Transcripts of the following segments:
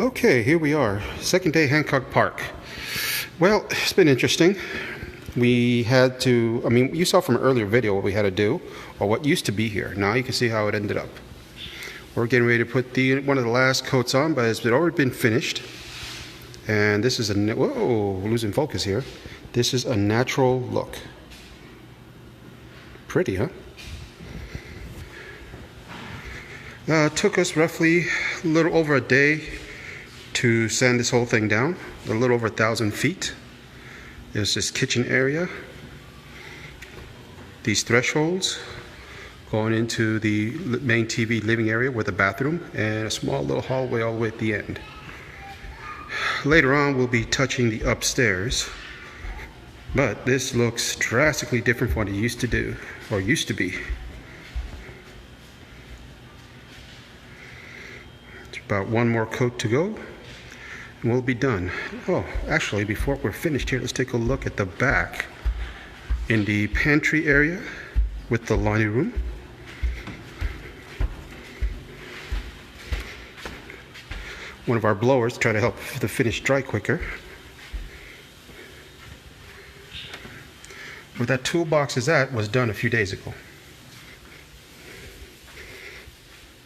Okay, here we are, second day Hancock Park. Well, it's been interesting. We had to, you saw from an earlier video what we had to do, or what used to be here. Now you can see how it ended up. We're getting ready to put one of the last coats on, but it's already been finished. And this is whoa, losing focus here. This is a natural look. Pretty, huh? It took us roughly a little over a day to sand this whole thing down, a little over 1,000 feet. There's this kitchen area, these thresholds going into the main TV living area with a bathroom, and a small little hallway all the way at the end. Later on we'll be touching the upstairs, but this looks drastically different from what it used to do, or used to be. It's about one more coat to go and we'll be done. Oh, actually, before we're finished here, let's take a look at the back. In the pantry area with the laundry room. One of our blowers to try to help the finish dry quicker. Where that toolbox is at was done a few days ago.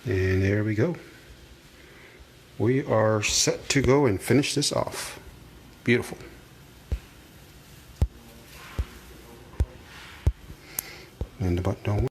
And there we go. We are set to go and finish this off. Beautiful. And about don't